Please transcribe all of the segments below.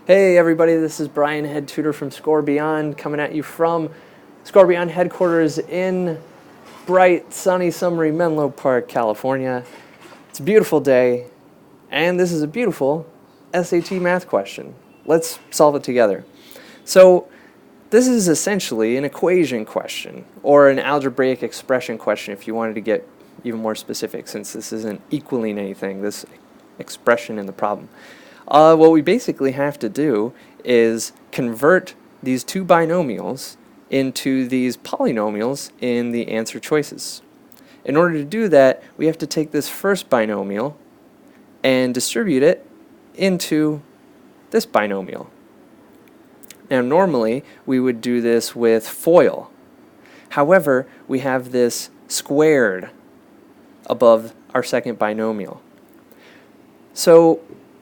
Hey everybody, this is Brian, head tutor from ScoreBeyond, coming at you from ScoreBeyond headquarters in bright, sunny, summery Menlo Park, California. It's a beautiful day, and this is a beautiful SAT math question. Let's solve it together. So this is essentially an equation question, or an algebraic expression question if you wanted to get even more specific, since this isn't equaling anything, this expression in the problem. What we basically have to do is convert these two binomials into these polynomials in the answer choices. In order to do that, we have to take this first binomial and distribute it into this binomial. Now normally we would do this with FOIL. However, we have this squared above our second binomial. So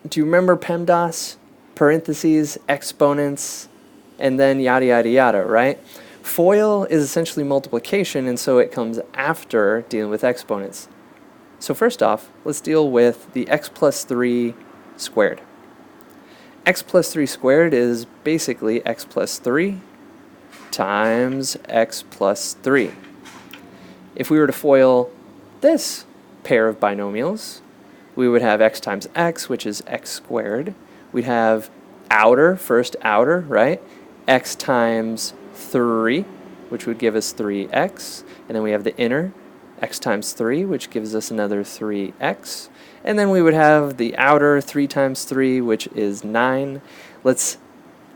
do you remember PEMDAS? Parentheses, exponents, and then yada yada yada, right? FOIL is essentially multiplication, and so it comes after dealing with exponents. So first off, let's deal with the x plus 3 squared. X plus 3 squared is basically x plus 3 times x plus 3. If we were to FOIL this pair of binomials, we would have x times x, which is x squared. We'd have first outer, right? X times 3, which would give us 3x. And then we have the inner, x times 3, which gives us another 3x. And then we would have the outer 3 times 3, which is 9. Let's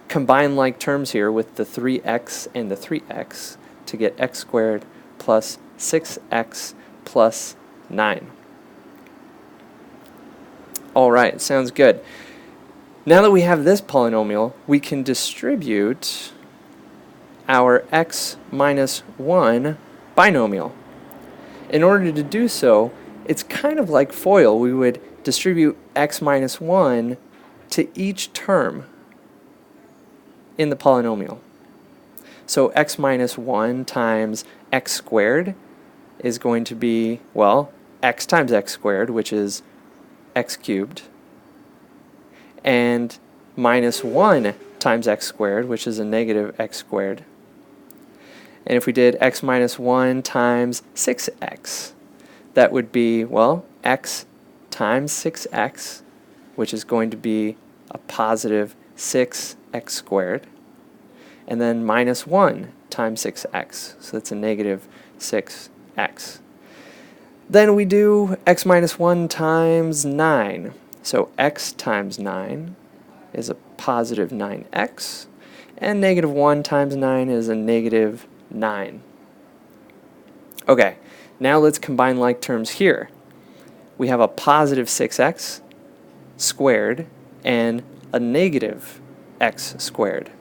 combine like terms here with the 3x and the 3x to get x squared plus 6x plus 9. Alright, sounds good. Now that we have this polynomial, we can distribute our x minus 1 binomial. In order to do so, it's kind of like FOIL. We would distribute x minus 1 to each term in the polynomial. So x minus 1 times x squared is going to be, well, x times x squared, which is x cubed, and minus 1 times x squared, which is a negative x squared. And if we did x minus 1 times 6x, that would be, well, x times 6x, which is going to be a positive 6x squared, and then minus 1 times 6x, so that's a negative 6x. Then we do x minus 1 times 9. So x times 9 is a positive 9x, and negative 1 times 9 is a negative 9. Okay, now let's combine like terms here. We have a positive 6x squared and a negative x squared.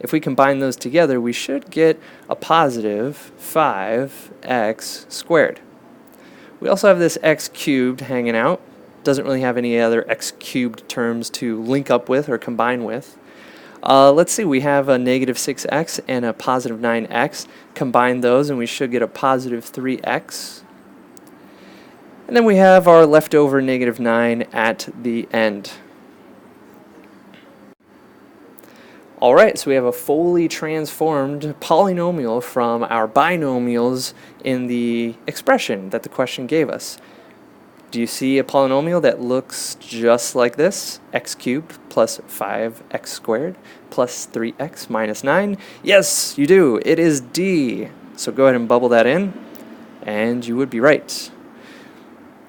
If we combine those together, we should get a positive 5x squared. We also have this x cubed hanging out. Doesn't really have any other x cubed terms to link up with or combine with. Let's see, we have a negative 6x and a positive 9x. Combine those and we should get a positive 3x. And then we have our leftover negative 9 at the end. Alright, so we have a fully transformed polynomial from our binomials in the expression that the question gave us. Do you see a polynomial that looks just like this? X cubed plus 5x squared plus 3x minus 9? Yes, you do. It is D. So go ahead and bubble that in, and you would be right.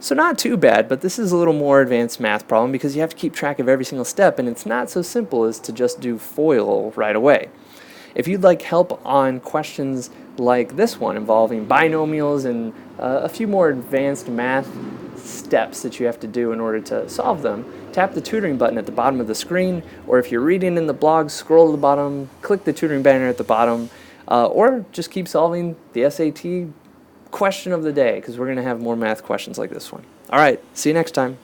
So not too bad, but this is a little more advanced math problem because you have to keep track of every single step, and it's not so simple as to just do FOIL right away. If you'd like help on questions like this one involving binomials and a few more advanced math steps that you have to do in order to solve them, tap the tutoring button at the bottom of the screen, or if you're reading in the blog, scroll to the bottom, click the tutoring banner at the bottom, or just keep solving the SAT question of the day, because we're going to have more math questions like this one. All right, see you next time.